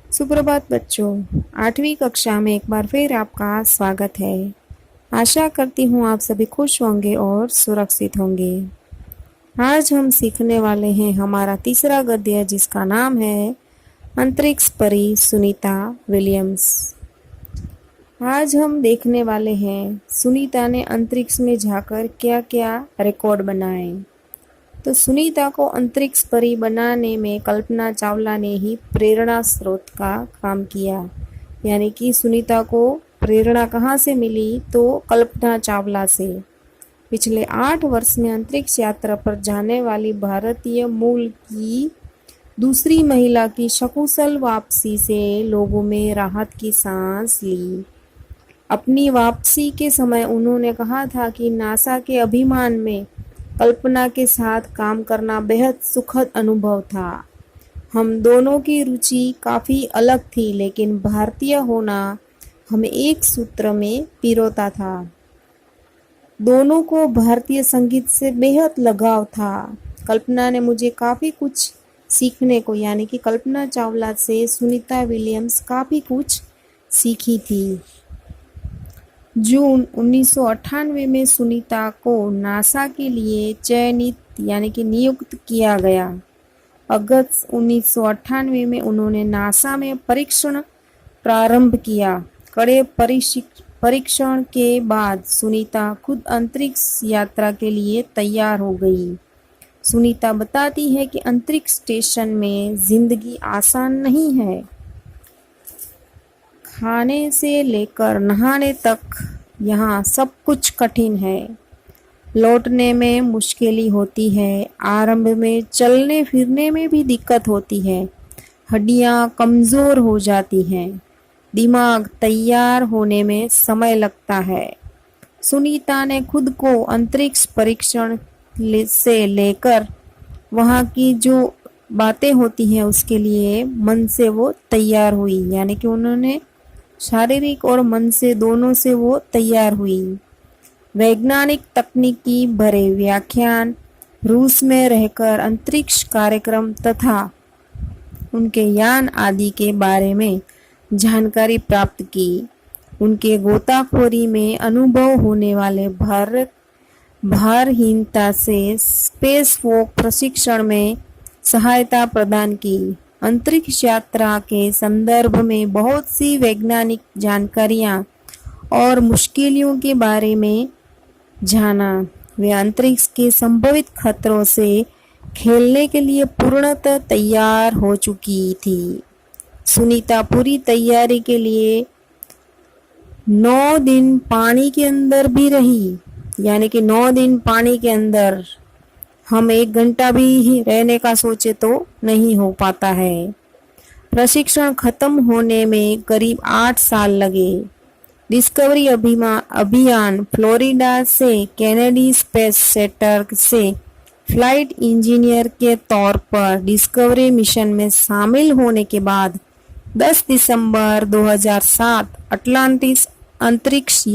सुप्रभात बच्चों। 8वीं कक्षा में एक बार फिर आपका स्वागत है। आशा करती हूँ आप सभी खुश होंगे और सुरक्षित होंगे। आज हम सीखने वाले हैं हमारा तीसरा गद्य, जिसका नाम है अंतरिक्ष परी सुनीता विलियम्स। आज हम देखने वाले हैं सुनीता ने अंतरिक्ष में जाकर क्या क्या रिकॉर्ड बनाए। तो सुनीता को अंतरिक्ष परी बनाने में कल्पना चावला ने ही प्रेरणा स्रोत का काम किया। यानी कि सुनीता को प्रेरणा कहाँ से मिली? तो कल्पना चावला से। पिछले 8 वर्ष में अंतरिक्ष यात्रा पर जाने वाली भारतीय मूल की दूसरी महिला की सकुशल वापसी से लोगों में राहत की सांस ली। अपनी वापसी के समय उन्होंने कहा था कि नासा के अभिमान में कल्पना के साथ काम करना बेहद सुखद अनुभव था। हम दोनों की रुचि काफ़ी अलग थी, लेकिन भारतीय होना हमें एक सूत्र में पिरोता था। दोनों को भारतीय संगीत से बेहद लगाव था। कल्पना ने मुझे काफ़ी कुछ सीखने को, यानी कि कल्पना चावला से सुनीता विलियम्स काफ़ी कुछ सीखी थी। जून 1998 में सुनीता को नासा के लिए चयनित यानी कि नियुक्त किया गया। अगस्त 1998 में उन्होंने नासा में परीक्षण प्रारंभ किया। कड़े परीक्षण के बाद सुनीता खुद अंतरिक्ष यात्रा के लिए तैयार हो गई। सुनीता बताती है कि अंतरिक्ष स्टेशन में जिंदगी आसान नहीं है। खाने से लेकर नहाने तक यहाँ सब कुछ कठिन है। लौटने में मुश्किल होती है। आरंभ में चलने फिरने में भी दिक्कत होती है। हड्डियाँ कमज़ोर हो जाती हैं। दिमाग तैयार होने में समय लगता है। सुनीता ने खुद को अंतरिक्ष परीक्षण से लेकर वहाँ की जो बातें होती हैं उसके लिए मन से वो तैयार हुई। यानी कि उन्होंने शारीरिक और मन से दोनों से वो तैयार हुई। वैज्ञानिक तकनीकी भरे व्याख्यान, रूस में रहकर अंतरिक्ष कार्यक्रम तथा उनके यान आदि के बारे में जानकारी प्राप्त की। उनके गोताखोरी में अनुभव होने वाले भारहीनता से स्पेस वॉक प्रशिक्षण में सहायता प्रदान की। अंतरिक्ष यात्रा के संदर्भ में बहुत सी वैज्ञानिक जानकारियाँ और मुश्किलों के बारे में जाना। वे अंतरिक्ष के संभावित खतरों से खेलने के लिए पूर्णतः तैयार हो चुकी थी। सुनीता पूरी तैयारी के लिए 9 दिन पानी के अंदर भी रही। यानी कि 9 दिन पानी के अंदर। हम 1 घंटा भी रहने का सोचे तो नहीं हो पाता है। प्रशिक्षण खत्म होने में करीब 8 साल लगे। डिस्कवरी अभियान फ्लोरिडा से केनेडी स्पेस सेंटर से फ्लाइट इंजीनियर के तौर पर डिस्कवरी मिशन में शामिल होने के बाद 10 दिसंबर 2007 अटलांटिस अंतरिक्ष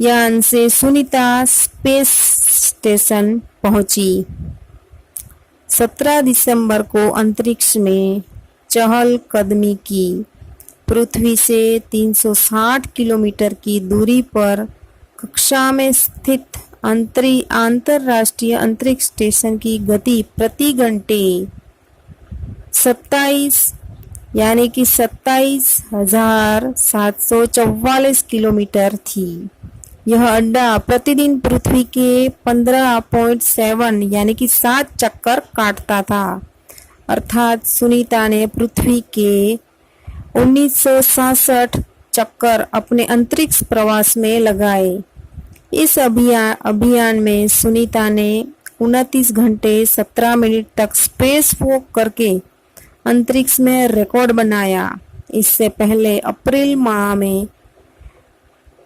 यान से सुनीता स्पेस स्टेशन पहुंची। 17 दिसंबर को अंतरिक्ष में चहलकदमी की। पृथ्वी से 360 किलोमीटर की दूरी पर कक्षा में स्थित अंतरराष्ट्रीय अंतरिक्ष स्टेशन की गति प्रति घंटे 27,744 किलोमीटर थी। यह अड्डा प्रतिदिन पृथ्वी के 15.7 यानी कि 7 चक्कर काटता था। अर्थात सुनीता ने पृथ्वी के 1967 चक्कर अपने अंतरिक्ष प्रवास में लगाए। इस अभियान में सुनीता ने 29 घंटे 17 मिनट तक स्पेस वॉक करके अंतरिक्ष में रिकॉर्ड बनाया। इससे पहले अप्रैल माह में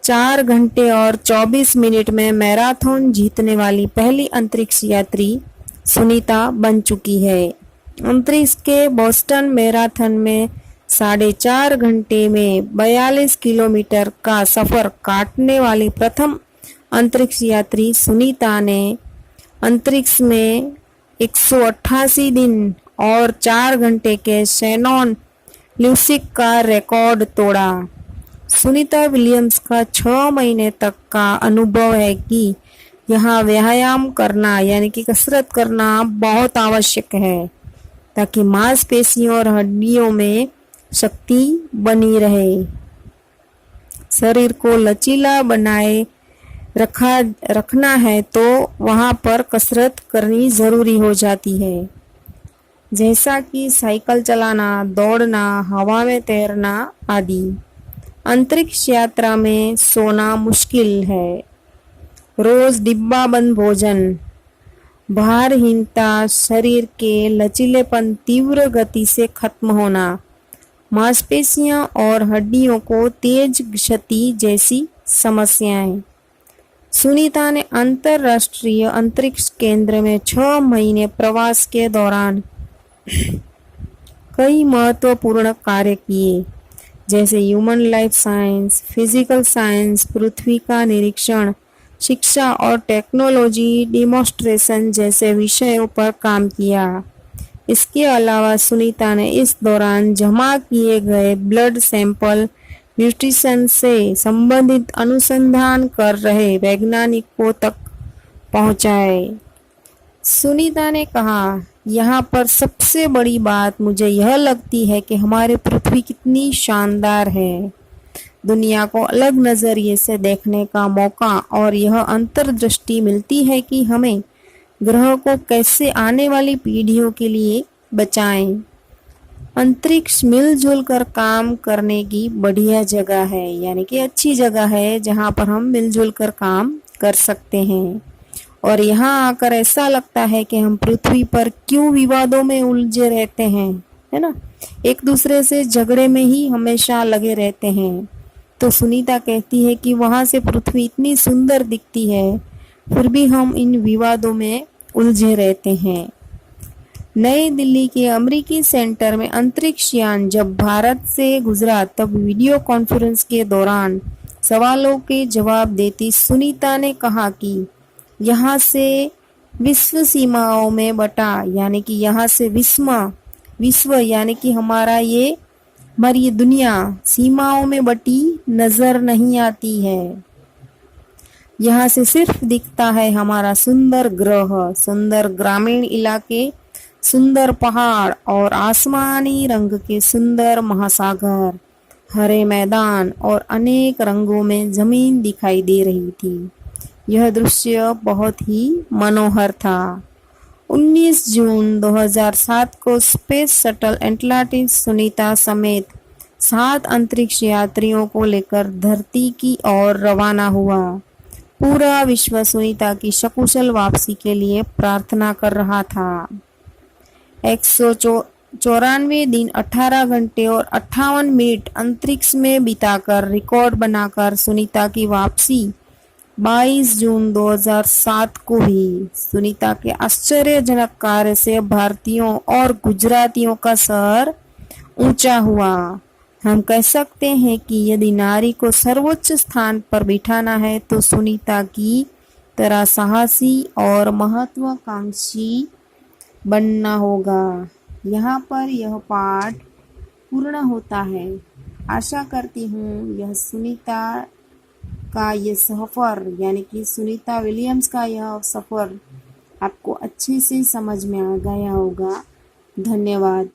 4 घंटे और 24 मिनट में मैराथन जीतने वाली पहली अंतरिक्ष यात्री सुनीता बन चुकी है। अंतरिक्ष के बोस्टन मैराथन में 4.5 घंटे में 42 किलोमीटर का सफर काटने वाली प्रथम अंतरिक्ष यात्री सुनीता ने अंतरिक्ष में 188 दिन और 4 घंटे के शैनॉन ल्यूसिक का रिकॉर्ड तोड़ा। सुनीता विलियम्स का 6 महीने तक का अनुभव है कि यहाँ व्यायाम करना यानी कि कसरत करना बहुत आवश्यक है ताकि मांसपेशियों और हड्डियों में शक्ति बनी रहे। शरीर को लचीला बनाए रखना है तो वहाँ पर कसरत करनी ज़रूरी हो जाती है, जैसा कि साइकिल चलाना, दौड़ना, हवा में तैरना आदि। अंतरिक्ष यात्रा में सोना मुश्किल है। रोज डिब्बा बंद भोजन, भारहीनता, शरीर के लचीलेपन, तीव्र गति से खत्म होना, मांसपेशियां और हड्डियों को तेज क्षति जैसी समस्याएं। सुनीता ने अंतरराष्ट्रीय अंतरिक्ष केंद्र में 6 महीने प्रवास के दौरान कई महत्वपूर्ण कार्य किए, जैसे human life science, physical science, पृथ्वी का निरीक्षण, शिक्षा और टेक्नोलॉजी डिमॉन्स्ट्रेशन जैसे विषयों पर काम किया। इसके अलावा सुनीता ने इस दौरान जमा किए गए ब्लड सैंपल न्यूट्रिशन से संबंधित अनुसंधान कर रहे वैज्ञानिकों तक पहुंचाए। सुनीता ने कहा, यहाँ पर सबसे बड़ी बात मुझे यह लगती है कि हमारी पृथ्वी कितनी शानदार है। दुनिया को अलग नज़रिए से देखने का मौका और यह अंतर्दृष्टि मिलती है कि हमें ग्रह को कैसे आने वाली पीढ़ियों के लिए बचाएं। अंतरिक्ष मिलजुल कर काम करने की बढ़िया जगह है, यानी कि अच्छी जगह है जहाँ पर हम मिलजुल कर काम कर सकते हैं। और यहाँ आकर ऐसा लगता है कि हम पृथ्वी पर क्यों विवादों में उलझे रहते हैं, है ना, एक दूसरे से झगड़े में ही हमेशा लगे रहते हैं। तो सुनीता कहती है कि वहाँ से पृथ्वी इतनी सुंदर दिखती है, फिर भी हम इन विवादों में उलझे रहते हैं। नई दिल्ली के अमेरिकी सेंटर में अंतरिक्ष यान जब भारत से गुजरा तब वीडियो कॉन्फ्रेंस के दौरान सवालों के जवाब देती सुनीता ने कहा कि यहाँ से विश्व सीमाओं में बटा, यानी कि यहाँ से विश्व यानी कि हमारी ये दुनिया सीमाओं में बटी नजर नहीं आती है। यहाँ से सिर्फ दिखता है हमारा सुंदर ग्रह, सुंदर ग्रामीण इलाके, सुंदर पहाड़ और आसमानी रंग के सुंदर महासागर, हरे मैदान और अनेक रंगों में जमीन दिखाई दे रही थी। यह दृश्य बहुत ही मनोहर था। 19 जून 2007 को स्पेस शटल एटलांटिस सुनीता समेत 7 अंतरिक्ष यात्रियों को लेकर धरती की ओर रवाना हुआ। पूरा विश्व सुनीता की सकुशल वापसी के लिए प्रार्थना कर रहा था। 194 दिन 18 घंटे और 58 मिनट अंतरिक्ष में बिताकर रिकॉर्ड बनाकर सुनीता की वापसी 22 जून 2007 को हुई। सुनीता के आश्चर्यजनक कार्य से भारतीयों और गुजरातियों का सर ऊंचा हुआ। हम कह सकते हैं कि यदि नारी को सर्वोच्च स्थान पर बिठाना है तो सुनीता की तरह साहसी और महत्वाकांक्षी बनना होगा। यहाँ पर यह पाठ पूर्ण होता है। आशा करती हूँ यह सुनीता का ये सफ़र यानी कि सुनीता विलियम्स का यह सफ़र आपको अच्छे से समझ में आ गया होगा। धन्यवाद।